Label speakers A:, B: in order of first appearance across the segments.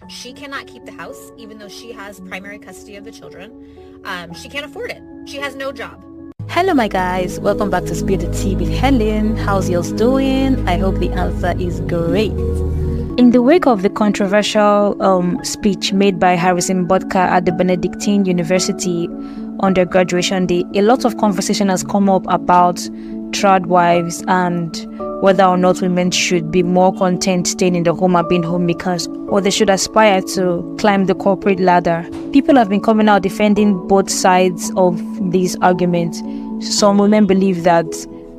A: She cannot keep the house, even though she has primary custody of the children. She can't afford it. She has no job.
B: Hello my guys, welcome back to Spill the Tea with Helen. How's yours doing? I hope the answer is great. In the wake of the controversial speech made by Harrison Butker at the Benedictine University on their graduation day, a lot of conversation has come up about Tradwives and whether or not women should be more content staying in the home and being homemakers, or they should aspire to climb the corporate ladder. People have been coming out defending both sides of these arguments. Some women believe that,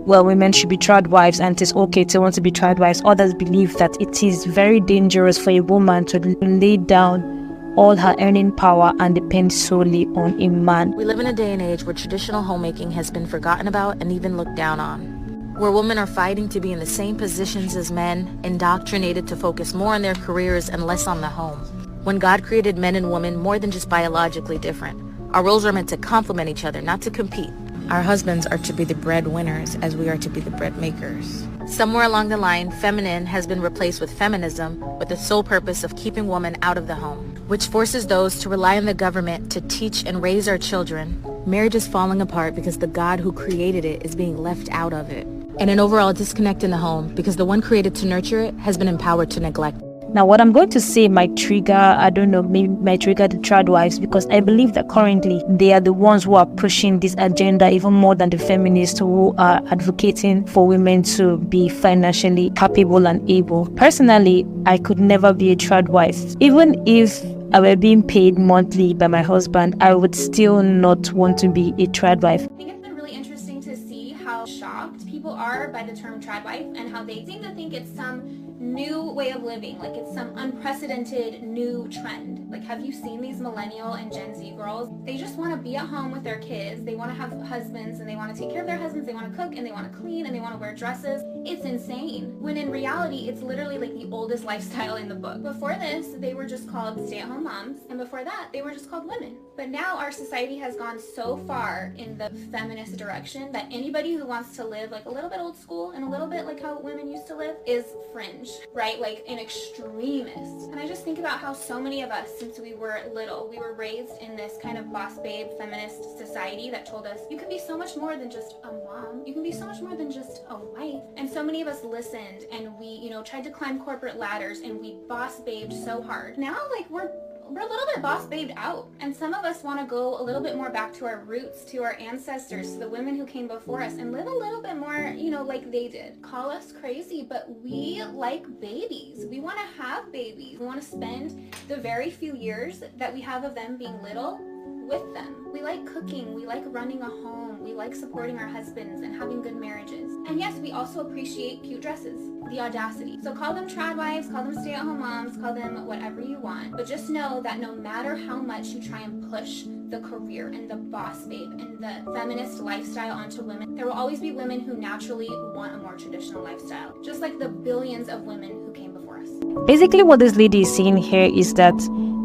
B: well, women should be Tradwives and it is okay to want to be Tradwives. Others believe that it is very dangerous for a woman to lay down all her earning power and depend solely on a man.
C: We live in a day and age where traditional homemaking has been forgotten about and even looked down on, where women are fighting to be in the same positions as men, indoctrinated to focus more on their careers and less on the home. When God created men and women more than just biologically different, our roles are meant to complement each other, not to compete. Our husbands are to be the breadwinners as we are to be the bread makers. Somewhere along the line, feminine has been replaced with feminism with the sole purpose of keeping women out of the home, which forces those to rely on the government to teach and raise our children. Marriage is falling apart because the God who created it is being left out of it, and an overall disconnect in the home because the one created to nurture it has been empowered to neglect.
B: Now, what I'm going to say might trigger, maybe might trigger the Tradwives, because I believe that currently they are the ones who are pushing this agenda even more than the feminists who are advocating for women to be financially capable and able. Personally, I could never be a Tradwife. Even if I were being paid monthly by my husband, I would still not want to be a Tradwife.
D: I think it's been really interesting to see how shocked people are by the term Tradwife and how they seem to think it's some new way of living, like it's some unprecedented new trend. Like, have you seen these millennial and Gen Z girls? They just want to be at home with their kids. They want to have husbands and they want to take care of their husbands. They want to cook and they want to clean and they want to wear dresses. It's insane. When in reality, it's literally like the oldest lifestyle in the book. Before this, they were just called stay-at-home moms, and before that, they were just called women. But now our society has gone so far in the feminist direction that anybody who wants to live like a little bit old school and a little bit like how women used to live is fringe, right? Like an extremist. And I just think about how so many of us, since we were little, we were raised in this kind of boss babe feminist society that told us you can be so much more than just a mom. You can be so much more than just a wife. And so many of us listened and we, tried to climb corporate ladders and we boss babed so hard. Now, like, we're a little bit boss babed out, and some of us want to go a little bit more back to our roots, to our ancestors, to the women who came before us, and live a little bit more, like they did. Call us crazy, but we like babies. We want to have babies. We want to spend the very few years that we have of them being little with them. We like cooking, we like running a home, we like supporting our husbands and having good marriages. And yes, we also appreciate cute dresses, the audacity. So call them Tradwives, call them stay-at-home moms, call them whatever you want. But just know that no matter how much you try and push the career and the boss babe and the feminist lifestyle onto women, there will always be women who naturally want a more traditional lifestyle, just like the billions of women who came before us.
B: Basically, what this lady is saying here is that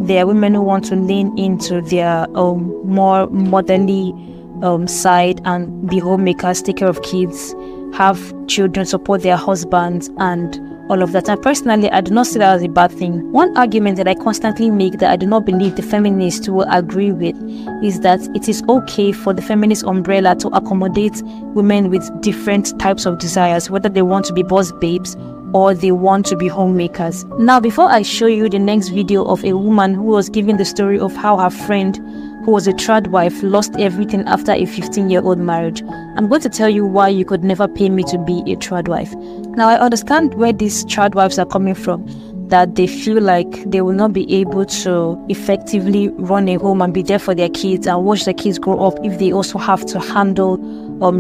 B: there are women who want to lean into their more motherly side and be homemakers, take care of kids, have children, support their husbands, and all of that. And personally, I do not see that as a bad thing. One argument that I constantly make that I do not believe the feminists will agree with is that it is okay for the feminist umbrella to accommodate women with different types of desires, whether they want to be boss babes or they want to be homemakers. Now, before I show you the next video of a woman who was giving the story of how her friend, who was a Tradwife, lost everything after a 15-year-old marriage, I'm going to tell you why you could never pay me to be a Tradwife. Now, I understand where these Tradwives are coming from, that they feel like they will not be able to effectively run a home and be there for their kids and watch their kids grow up if they also have to handle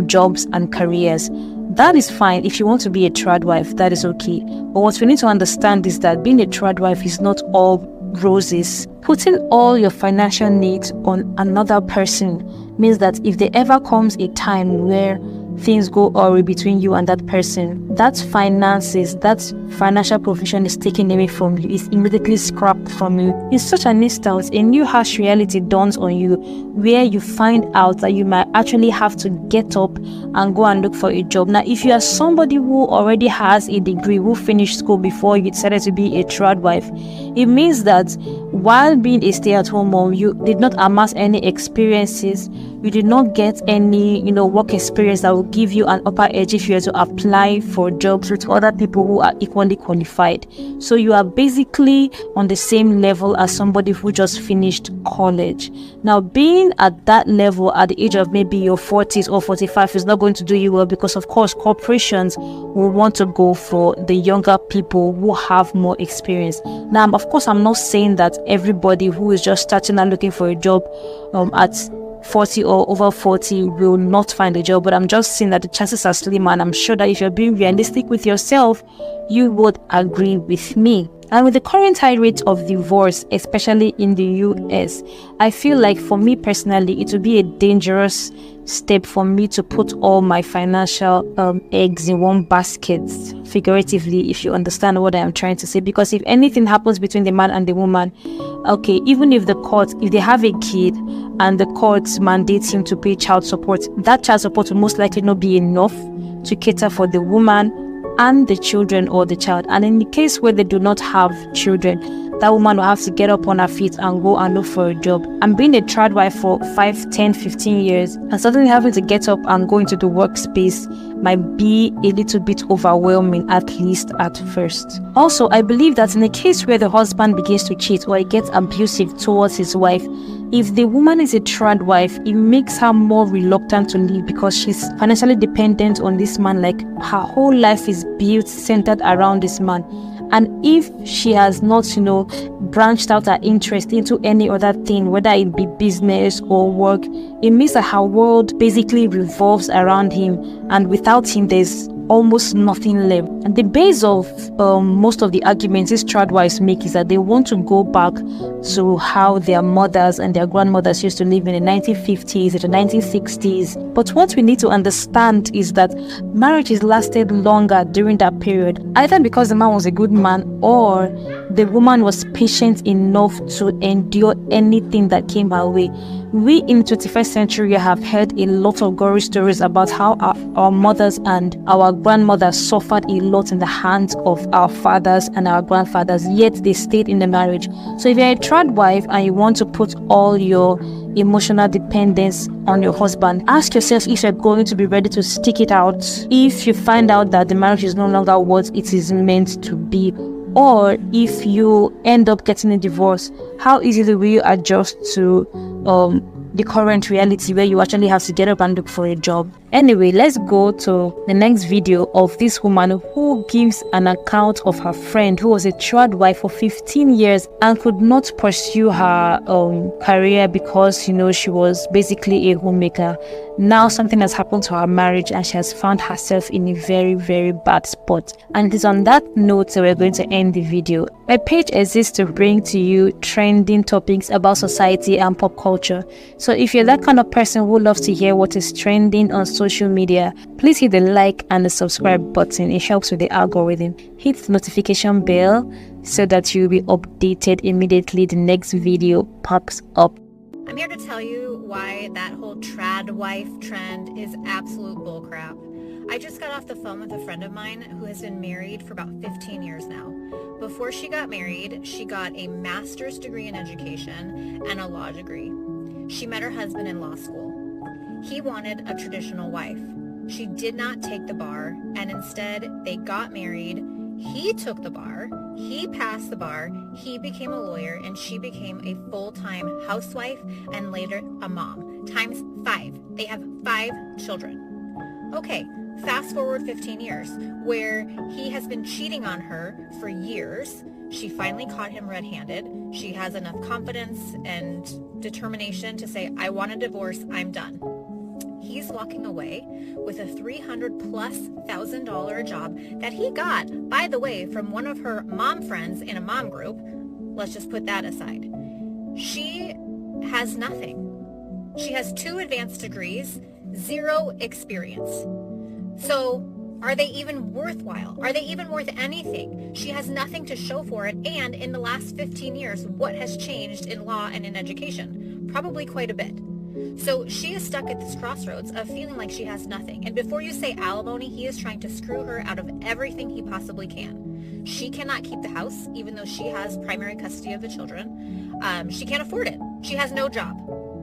B: jobs and careers. That is fine. If you want to be a Tradwife, that is okay. But what we need to understand is that being a Tradwife is not all roses. Putting all your financial needs on another person means that if there ever comes a time where things go awry between you and that person, that finances, that financial provision is taken away from you, is immediately scrapped from you. In such an instance, a new harsh reality dawns on you, where you find out that you might actually have to get up and go and look for a job. Now, if you are somebody who already has a degree, who finished school before you decided to be a tradwife, it means that while being a stay-at-home mom, you did not amass any experiences, you did not get any, work experience that will give you an upper edge if you were to apply for jobs with other people who are equally qualified. So you are basically on the same level as somebody who just finished college. Now, being at that level at the age of maybe your 40s or 45 is not going to do you well, because of course corporations will want to go for the younger people who have more experience. Now, of course, I'm not saying that everybody who is just starting and looking for a job at 40 or over 40 will not find a job, but I'm just saying that the chances are slim, and I'm sure that if you're being realistic with yourself, you would agree with me. And with the current high rate of divorce, especially in the US, I feel like for me personally, it would be a dangerous step for me to put all my financial eggs in one basket, figuratively, if you understand what I am trying to say. Because if anything happens between the man and the woman, okay, even if if they have a kid and the court mandates him to pay child support, that child support will most likely not be enough to cater for the woman and the children or the child. And in the case where they do not have children, that woman will have to get up on her feet and go and look for a job. And being a tradwife for 5, 10, 15 years, and suddenly having to get up and go into the workspace might be a little bit overwhelming, at least at first. Also, I believe that in a case where the husband begins to cheat or he gets abusive towards his wife, if the woman is a tradwife, it makes her more reluctant to leave, because she's financially dependent on this man. Like, her whole life is built centered around this man. And if she has not, branched out her interest into any other thing, whether it be business or work, it means that her world basically revolves around him. And without him, there's almost nothing left. And the base of most of the arguments these tradwives make is that they want to go back to how their mothers and their grandmothers used to live in the 1950s, the 1960s. But what we need to understand is that marriages lasted longer during that period, either because the man was a good man or the woman was patient enough to endure anything that came her way. We in the 21st century have heard a lot of gory stories about how our mothers and our grandmothers suffered a lot in the hands of our fathers and our grandfathers, yet they stayed in the marriage. So if you're a tradwife and you want to put all your emotional dependence on your husband, ask yourself if you're going to be ready to stick it out if you find out that the marriage is no longer what it is meant to be. Or if you end up getting a divorce, how easily will you adjust to the current reality where you actually have to get up and look for a job? Anyway, let's go to the next video of this woman who gives an account of her friend who was a tradwife for 15 years and could not pursue her career because, she was basically a homemaker. Now something has happened to her marriage and she has found herself in a very, very bad spot. And it is on that note that we're going to end the video. My page exists to bring to you trending topics about society and pop culture. So if you're that kind of person who loves to hear what is trending on social media, please hit the like and the subscribe button. It helps with the algorithm. Hit the notification bell so that you'll be updated immediately the next video pops up.
A: I'm here to tell you why that whole tradwife trend is absolute bullcrap. I just got off the phone with a friend of mine who has been married for about 15 years now. Before she got married, she got a master's degree in education and a law degree. She met her husband in law school. He wanted a traditional wife. She did not take the bar, and instead they got married. He took the bar, he passed the bar, he became a lawyer, and she became a full-time housewife and later a mom, times 5. They have 5 children. Okay, fast forward 15 years, where he has been cheating on her for years. She finally caught him red-handed. She has enough confidence and determination to say, I want a divorce, I'm done. He's walking away with a $300,000+ job that he got, by the way, from one of her mom friends in a mom group. Let's just put that aside. She has nothing. She has 2 advanced degrees, 0 experience. So are they even worthwhile? Are they even worth anything? She has nothing to show for it. And in the last 15 years, what has changed in law and in education? Probably quite a bit. So she is stuck at this crossroads of feeling like she has nothing. And before you say alimony, he is trying to screw her out of everything he possibly can. She cannot keep the house, even though she has primary custody of the children. She can't afford it. She has no job.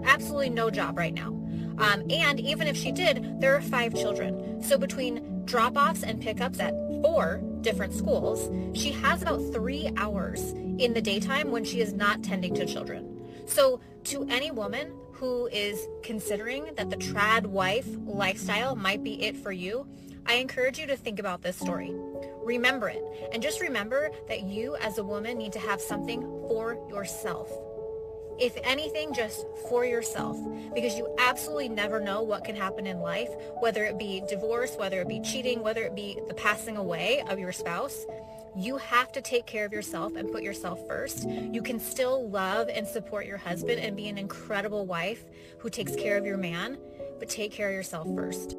A: Absolutely no job right now. And even if she did, there are 5 children. So between drop-offs and pickups at 4 different schools, she has about 3 hours in the daytime when she is not tending to children. So to any woman who is considering that the trad wife lifestyle might be it for you, I encourage you to think about this story. Remember it. And just remember that you as a woman need to have something for yourself. If anything, just for yourself, because you absolutely never know what can happen in life, whether it be divorce, whether it be cheating, whether it be the passing away of your spouse. You have to take care of yourself and put yourself first. You can still love and support your husband and be an incredible wife who takes care of your man, but take care of yourself first.